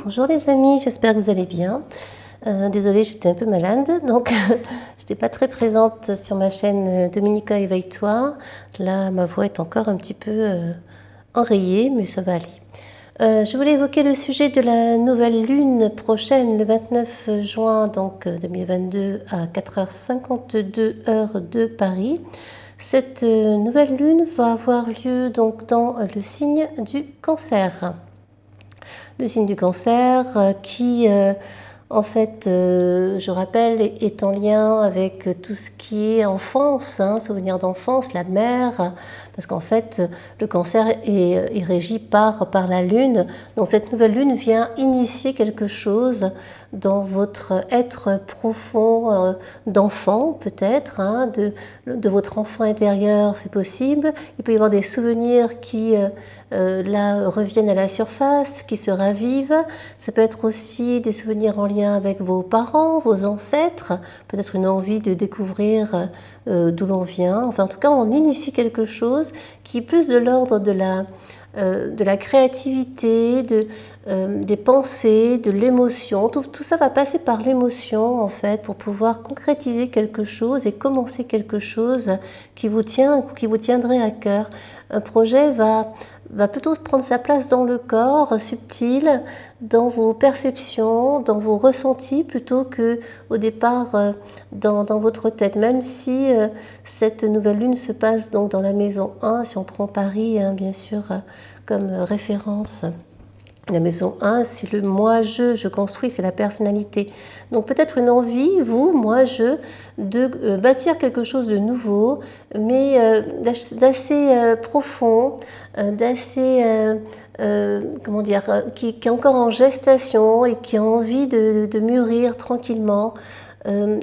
Bonjour les amis, j'espère que vous allez bien. Désolée, j'étais un peu malade, donc je n'étais pas très présente sur ma chaîne Dominica Éveille-toi. Là, ma voix est encore un petit peu enrayée, mais ça va aller. Je voulais évoquer le sujet de la nouvelle lune prochaine, le 29 juin donc, 2022 à 4h52 heure de Paris. Cette nouvelle lune va avoir lieu donc dans le signe du Cancer. Le signe du Cancer qui, en fait, je rappelle, est en lien avec tout ce qui est enfance, souvenirs d'enfance, la mère, parce qu'en fait, le Cancer est régi par la Lune. Donc cette nouvelle Lune vient initier quelque chose dans votre être profond d'enfant, peut-être, de votre enfant intérieur, c'est possible. Il peut y avoir des souvenirs qui là reviennent à la surface, qui se ravivent. Ça peut être aussi des souvenirs en lien avec vos parents, vos ancêtres, peut-être une envie de découvrir d'où l'on vient. Enfin, en tout cas, on initie quelque chose qui est plus de l'ordre de la créativité, des pensées, de l'émotion. Tout ça va passer par l'émotion, en fait, pour pouvoir concrétiser quelque chose et commencer quelque chose qui vous tient, qui vous tiendrait à cœur. Un projet va plutôt prendre sa place dans le corps, subtil, dans vos perceptions, dans vos ressentis, plutôt que au départ dans votre tête. Même si cette nouvelle lune se passe donc dans la maison 1, si on prend Paris, bien sûr, comme référence. La maison 1, c'est le moi, je construis, c'est la personnalité. Donc peut-être une envie, vous, moi, de bâtir quelque chose de nouveau, mais d'assez profond, d'assez, comment dire, qui est encore en gestation et qui a envie de mûrir tranquillement.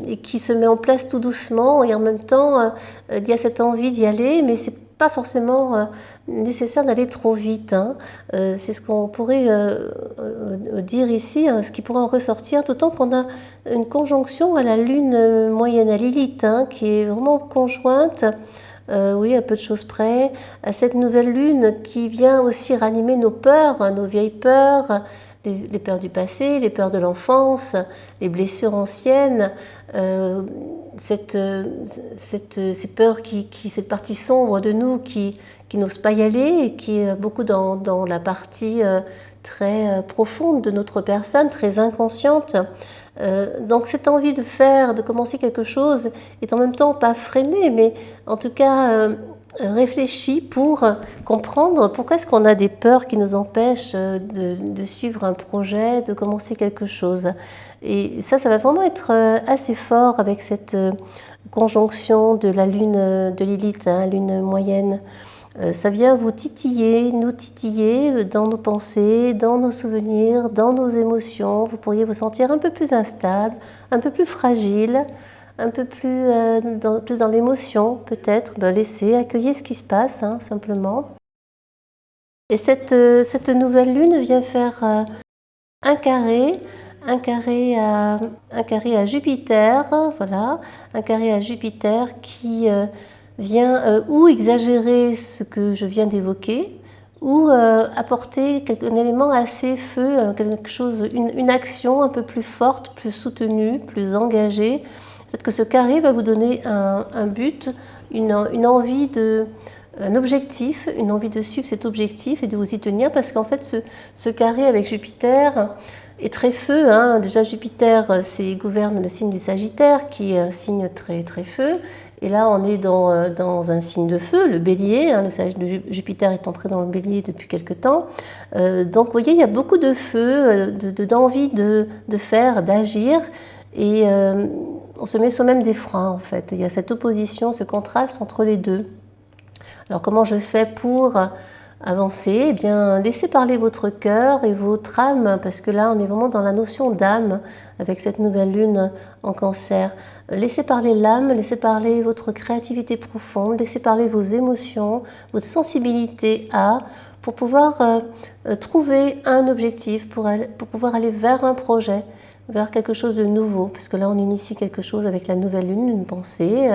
Et qui se met en place tout doucement, et en même temps il y a cette envie d'y aller, mais c'est pas forcément nécessaire d'aller trop vite. C'est ce qu'on pourrait dire ici, ce qui pourrait en ressortir, d'autant qu'on a une conjonction à la lune moyenne, à Lilith, qui est vraiment conjointe. Oui, à peu de choses près, à cette nouvelle lune qui vient aussi ranimer nos peurs, nos vieilles peurs, les peurs du passé, les peurs de l'enfance, les blessures anciennes, ces peurs, cette partie sombre de nous qui n'ose pas y aller et qui est beaucoup dans la partie très profonde de notre personne, très inconsciente. Donc cette envie de commencer quelque chose est en même temps pas freinée, mais en tout cas réfléchie pour comprendre pourquoi est-ce qu'on a des peurs qui nous empêchent de suivre un projet, de commencer quelque chose. Et ça va vraiment être assez fort avec cette conjonction de la lune de Lilith, lune moyenne. Ça vient vous titiller, nous titiller dans nos pensées, dans nos souvenirs, dans nos émotions. Vous pourriez vous sentir un peu plus instable, un peu plus fragile, un peu plus dans l'émotion peut-être. Laissez, accueillez ce qui se passe, simplement. Et cette nouvelle lune vient faire un carré à Jupiter, voilà, un carré à Jupiter qui vient ou exagérer ce que je viens d'évoquer, ou apporter un élément assez feu, quelque chose, une action un peu plus forte, plus soutenue, plus engagée. Peut-être que ce carré va vous donner un but, une envie un objectif, une envie de suivre cet objectif et de vous y tenir, parce qu'en fait ce carré avec Jupiter est très feu. Déjà Jupiter gouverne le signe du Sagittaire, qui est un signe très très feu. Et là, on est dans un signe de feu, le Bélier. Jupiter est entré dans le Bélier depuis quelque temps. Donc, vous voyez, il y a beaucoup de feu, d'envie de faire, d'agir. Et on se met soi-même des freins, en fait. Il y a cette opposition, ce contraste entre les deux. Alors, comment je fais pour avancer? Eh bien, laissez parler votre cœur et votre âme, parce que là, on est vraiment dans la notion d'âme avec cette nouvelle lune en Cancer. Laissez parler l'âme, laissez parler votre créativité profonde, laissez parler vos émotions, votre sensibilité pour pouvoir trouver un objectif, pour pouvoir aller vers un projet. vers quelque chose de nouveau, parce que là on initie quelque chose avec la nouvelle lune, une pensée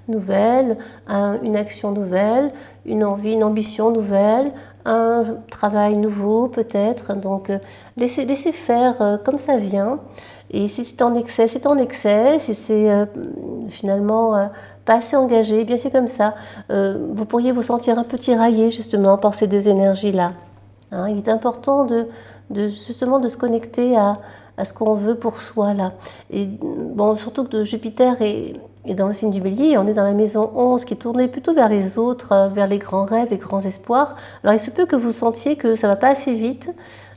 nouvelle, une action nouvelle, une envie, une ambition nouvelle, un travail nouveau peut-être. Donc laissez faire comme ça vient. Et si c'est en excès, c'est en excès. Si c'est finalement pas assez engagé, eh bien c'est comme ça. Vous pourriez vous sentir un peu tiraillé justement par ces deux énergies-là. Hein, il est important justement de se connecter à ce qu'on veut pour soi là. Et bon, surtout que Jupiter est dans le signe du Bélier, on est dans la maison 11 qui est tournée plutôt vers les autres, vers les grands rêves, les grands espoirs. Alors il se peut que vous sentiez que ça ne va pas assez vite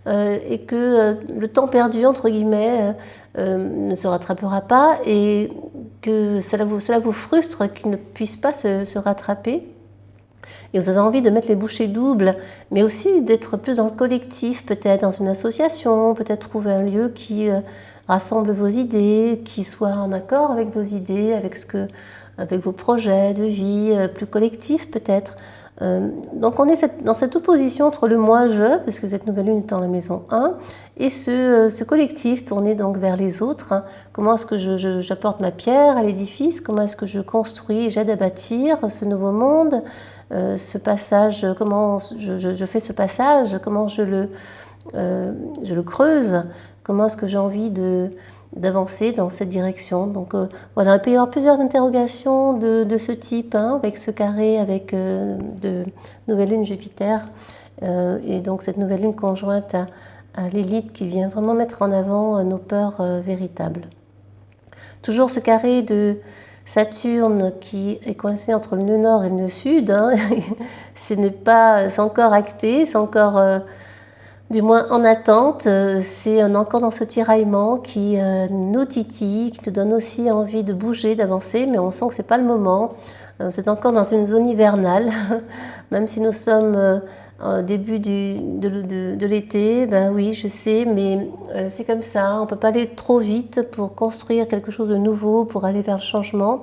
et que le temps perdu, entre guillemets, ne se rattrapera pas et que cela vous frustre qu'il ne puisse pas se rattraper. Et vous avez envie de mettre les bouchées doubles, mais aussi d'être plus dans le collectif, peut-être dans une association, peut-être trouver un lieu qui rassemble vos idées, qui soit en accord avec vos idées, avec vos projets de vie, plus collectifs peut-être. Donc on est dans cette opposition entre le moi-je, parce que cette nouvelle lune est dans la maison 1, et ce collectif tourné donc vers les autres. Hein. Comment est-ce que j'apporte ma pierre à l'édifice? Comment est-ce que je construis, j'aide à bâtir ce nouveau monde? Ce passage, comment je fais ce passage? Comment je le creuse? Comment est-ce que j'ai envie d'avancer dans cette direction? Donc voilà, il peut y avoir plusieurs interrogations de ce type, hein, avec ce carré, avec de nouvelle lune Jupiter, et donc cette nouvelle lune conjointe à Lilith qui vient vraiment mettre en avant nos peurs véritables. Toujours ce carré de Saturne qui est coincé entre le nœud nord et le nœud sud, hein. C'est encore acté, c'est encore du moins en attente, c'est encore dans ce tiraillement qui nous titille, qui nous donne aussi envie de bouger, d'avancer, mais on sent que ce n'est pas le moment. C'est encore dans une zone hivernale, même si nous sommes au début de l'été, ben oui, je sais, mais c'est comme ça, on ne peut pas aller trop vite pour construire quelque chose de nouveau, pour aller vers le changement.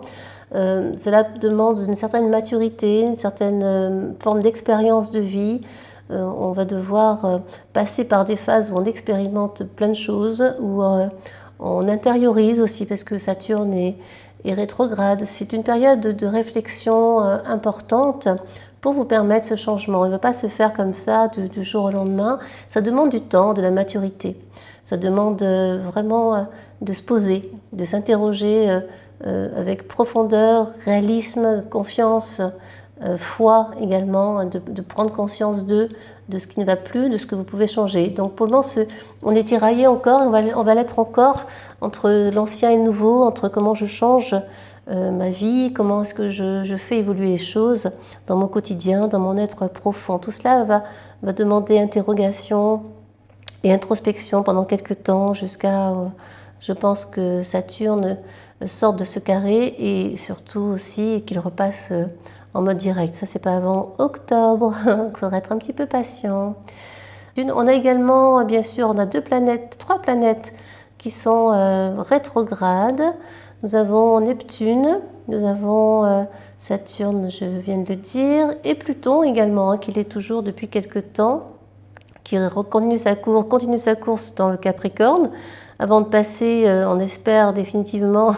Cela demande une certaine maturité, une certaine forme d'expérience de vie. On va devoir passer par des phases où on expérimente plein de choses, où on intériorise aussi, parce que Saturne est rétrograde. C'est une période de réflexion importante pour vous permettre ce changement. Il ne va pas se faire comme ça du jour au lendemain. Ça demande du temps, de la maturité. Ça demande vraiment de se poser, de s'interroger avec profondeur, réalisme, confiance, foi également, de prendre conscience de ce qui ne va plus, de ce que vous pouvez changer. Donc pour le moment, on est tiraillé encore, on va l'être encore entre l'ancien et le nouveau, entre comment je change ma vie, comment est-ce que je fais évoluer les choses dans mon quotidien, dans mon être profond. Tout cela va demander interrogation et introspection pendant quelques temps jusqu'à, je pense que Saturne sorte de ce carré et surtout aussi qu'il repasse en mode direct. Ça, c'est pas avant octobre. Il faudra être un petit peu patient. On a également, bien sûr, on a trois planètes qui sont rétrogrades. Nous avons Neptune, nous avons Saturne, je viens de le dire, et Pluton également, hein, qui l'est toujours depuis quelque temps, qui continue sa course dans le Capricorne, avant de passer, on espère définitivement,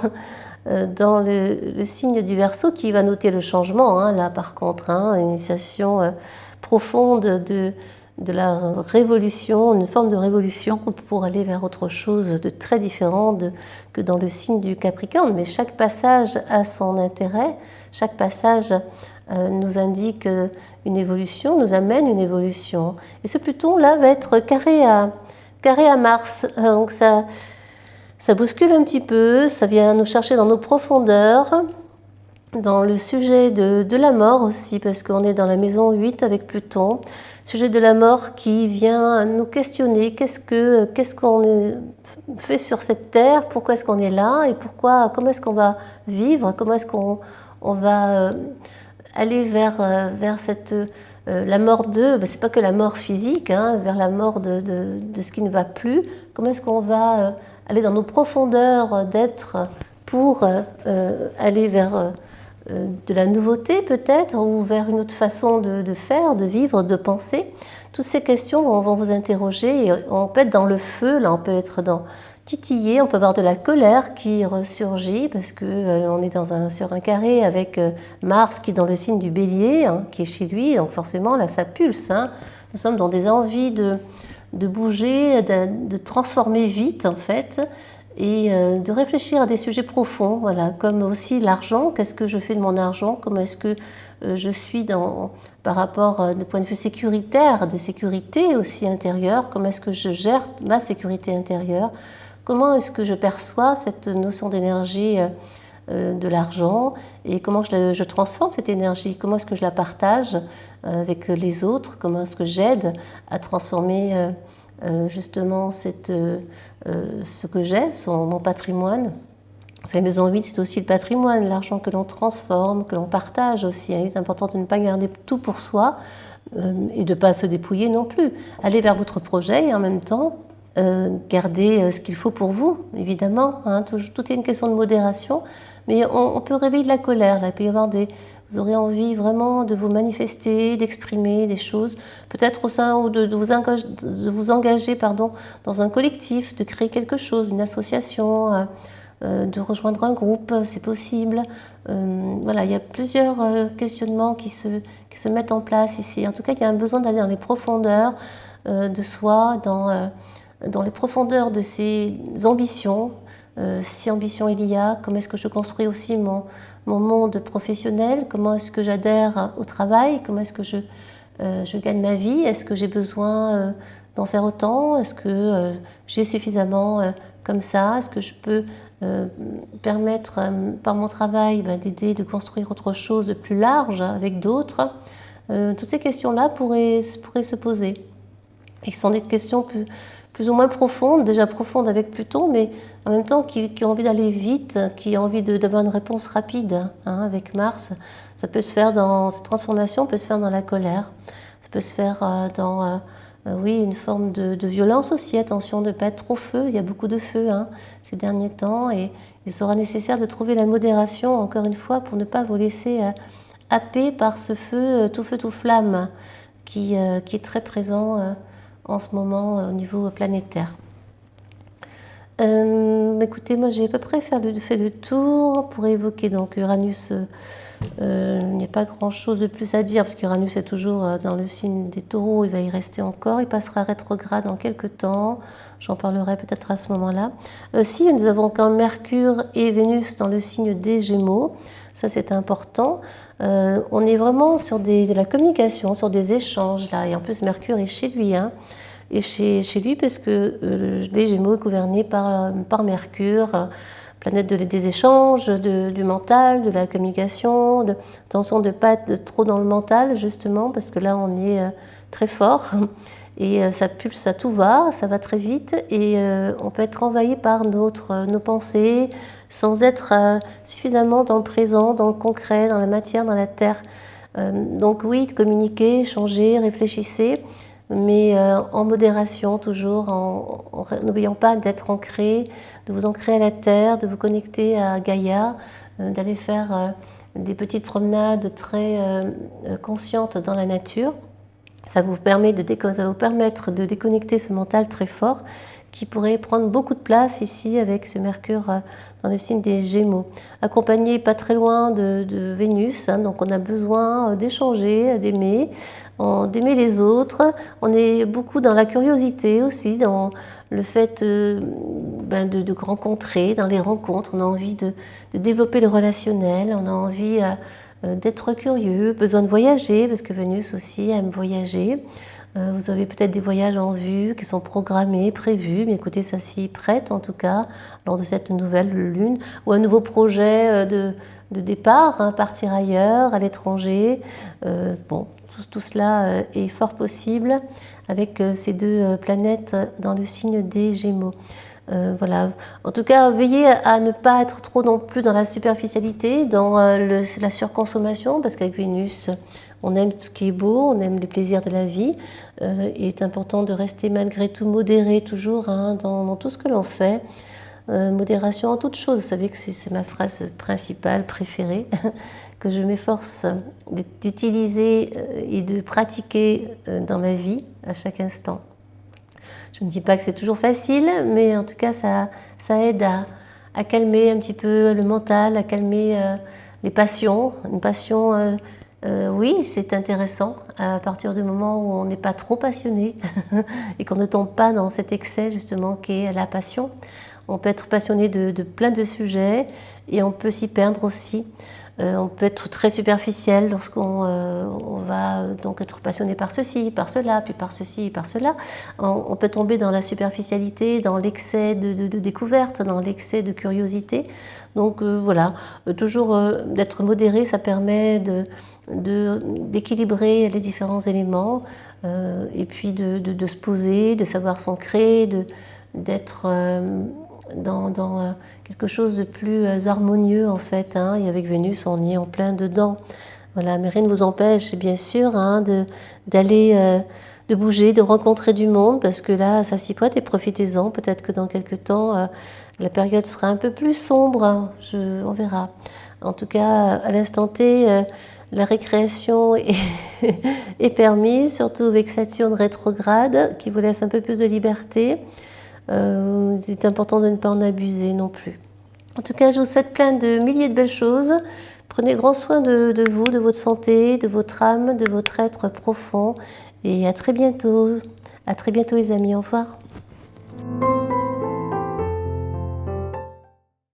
dans le signe du Verseau, qui va noter le changement, hein, là par contre, hein, une initiation profonde de la révolution, une forme de révolution pour aller vers autre chose de très différent que dans le signe du Capricorne. Mais chaque passage a son intérêt, chaque passage nous indique une évolution, nous amène une évolution. Et ce Pluton-là va être carré à Mars, donc ça bouscule un petit peu, ça vient nous chercher dans nos profondeurs, dans le sujet de la mort aussi, parce qu'on est dans la maison 8 avec Pluton, sujet de la mort qui vient nous questionner, qu'est-ce qu'on fait sur cette terre, pourquoi est-ce qu'on est là, et comment est-ce qu'on va vivre, comment est-ce qu'on va aller vers la mort c'est pas que la mort physique, hein, vers la mort de ce qui ne va plus, comment est-ce qu'on va aller dans nos profondeurs d'être pour aller vers de la nouveauté peut-être, ou vers une autre façon de faire, de vivre, de penser. Toutes ces questions vont vous interroger. Et on peut être dans le feu, là on peut être titiller, on peut avoir de la colère qui ressurgit parce que on est sur un carré avec Mars qui est dans le signe du Bélier, hein, qui est chez lui, donc forcément là ça pulse. Hein. Nous sommes dans des envies de bouger, de transformer vite en fait, et de réfléchir à des sujets profonds, voilà, comme aussi l'argent. Qu'est-ce que je fais de mon argent? Comment est-ce que je suis par rapport du point de vue sécuritaire, de sécurité aussi intérieure? Comment est-ce que je gère ma sécurité intérieure? Comment est-ce que je perçois cette notion d'énergie de l'argent et comment je transforme cette énergie? Comment est-ce que je la partage avec les autres? Comment est-ce que j'aide à transformer justement ce que j'ai, mon patrimoine? Parce que la maison 8, c'est aussi le patrimoine, l'argent que l'on transforme, que l'on partage aussi. Il est important de ne pas garder tout pour soi et de ne pas se dépouiller non plus. Aller vers votre projet et en même temps, garder ce qu'il faut pour vous, évidemment. Hein, tout est une question de modération. Mais on peut réveiller de la colère. Là. Il peut y avoir vous aurez envie vraiment de vous manifester, d'exprimer des choses, peut-être au sein ou de vous engager dans un collectif, de créer quelque chose, une association, de rejoindre un groupe, c'est possible. Voilà, il y a plusieurs questionnements qui se mettent en place ici. En tout cas, il y a un besoin d'aller dans les profondeurs de soi, dans les profondeurs de ses ambitions, si ambition il y a, comment est-ce que je construis aussi mon monde professionnel, comment est-ce que j'adhère au travail, comment est-ce que je gagne ma vie, est-ce que j'ai besoin d'en faire autant, est-ce que j'ai suffisamment comme ça, est-ce que je peux permettre par mon travail d'aider, de construire autre chose de plus large avec d'autres. Toutes ces questions-là pourraient se poser. Et ce sont des questions plus ou moins profondes, déjà profondes avec Pluton, mais en même temps qui ont envie d'aller vite, qui ont envie d'avoir une réponse rapide hein, avec Mars. Ça peut se faire cette transformation peut se faire dans la colère, ça peut se faire dans oui, une forme de violence aussi. Attention de ne pas être trop feu, il y a beaucoup de feu hein, ces derniers temps, et il sera nécessaire de trouver la modération, encore une fois, pour ne pas vous laisser happer par ce feu tout flamme qui est très présent en ce moment au niveau planétaire. Écoutez, moi j'ai à peu près fait le tour pour évoquer donc Uranus. Il n'y a pas grand-chose de plus à dire parce qu'Uranus est toujours dans le signe des Taureaux, il va y rester encore, il passera rétrograde dans quelques temps, j'en parlerai peut-être à ce moment-là. Si nous avons quand même Mercure et Vénus dans le signe des Gémeaux, ça c'est important. On est vraiment sur de la communication, sur des échanges là, et en plus Mercure est chez lui, hein. Et chez lui parce que les Gémeaux est gouverné par Mercure, planète des échanges, du mental, de la communication, attention de ne pas être trop dans le mental justement parce que là on est très fort et ça pulse, ça tout va, ça va très vite et on peut être envahi par nos pensées sans être suffisamment dans le présent, dans le concret, dans la matière, dans la terre. Donc oui, communiquez, échangez, réfléchissez, mais en modération toujours, n'oubliant pas d'être ancré, de vous ancrer à la terre, de vous connecter à Gaïa, d'aller faire des petites promenades très conscientes dans la nature. Ça va vous permettre de déconnecter ce mental très fort qui pourrait prendre beaucoup de place ici avec ce Mercure dans le signe des Gémeaux. Accompagné pas très loin de Vénus, hein, donc on a besoin d'échanger, d'aimer les autres. On est beaucoup dans la curiosité aussi, dans le fait de rencontrer, dans les rencontres. On a envie de développer le relationnel, on a envie d'être curieux, besoin de voyager, parce que Vénus aussi aime voyager. Vous avez peut-être des voyages en vue qui sont programmés, prévus, mais écoutez, ça s'y prête en tout cas, lors de cette nouvelle lune, ou un nouveau projet de départ, hein, partir ailleurs, à l'étranger. Bon, tout cela est fort possible avec ces deux planètes dans le signe des Gémeaux. Voilà. En tout cas, veillez à ne pas être trop non plus dans la superficialité, dans la surconsommation, parce qu'avec Vénus, on aime tout ce qui est beau, on aime les plaisirs de la vie. Il est important de rester malgré tout modéré toujours hein, dans tout ce que l'on fait. Modération en toutes choses, vous savez que c'est ma phrase principale, préférée, que je m'efforce d'utiliser et de pratiquer dans ma vie à chaque instant. Je ne dis pas que c'est toujours facile, mais en tout cas, ça aide à calmer un petit peu le mental, à calmer les passions. Une passion, oui, c'est intéressant à partir du moment où on n'est pas trop passionné et qu'on ne tombe pas dans cet excès justement qu'est la passion. On peut être passionné de plein de sujets et on peut s'y perdre aussi. On peut être très superficiel lorsqu'on on va donc être passionné par ceci, par cela, puis par ceci, par cela. On peut tomber dans la superficialité, dans l'excès de découverte, dans l'excès de curiosité. Donc voilà, toujours d'être modéré, ça permet d'équilibrer les différents éléments et puis de se poser, de savoir s'ancrer, d'être dans quelque chose de plus harmonieux en fait, hein. Et avec Vénus, on y est en plein dedans. Voilà, mais rien ne vous empêche, bien sûr, hein, d'aller, de bouger, de rencontrer du monde, parce que là, ça s'y prête et profitez-en. Peut-être que dans quelques temps, la période sera un peu plus sombre, hein. On verra. En tout cas, à l'instant T, la récréation est permise, surtout avec Saturne rétrograde, qui vous laisse un peu plus de liberté. Il est important de ne pas en abuser non plus. En tout cas, je vous souhaite plein de milliers de belles choses. Prenez grand soin de vous, de votre santé, de votre âme, de votre être profond. Et à très bientôt. À très bientôt les amis. Au revoir.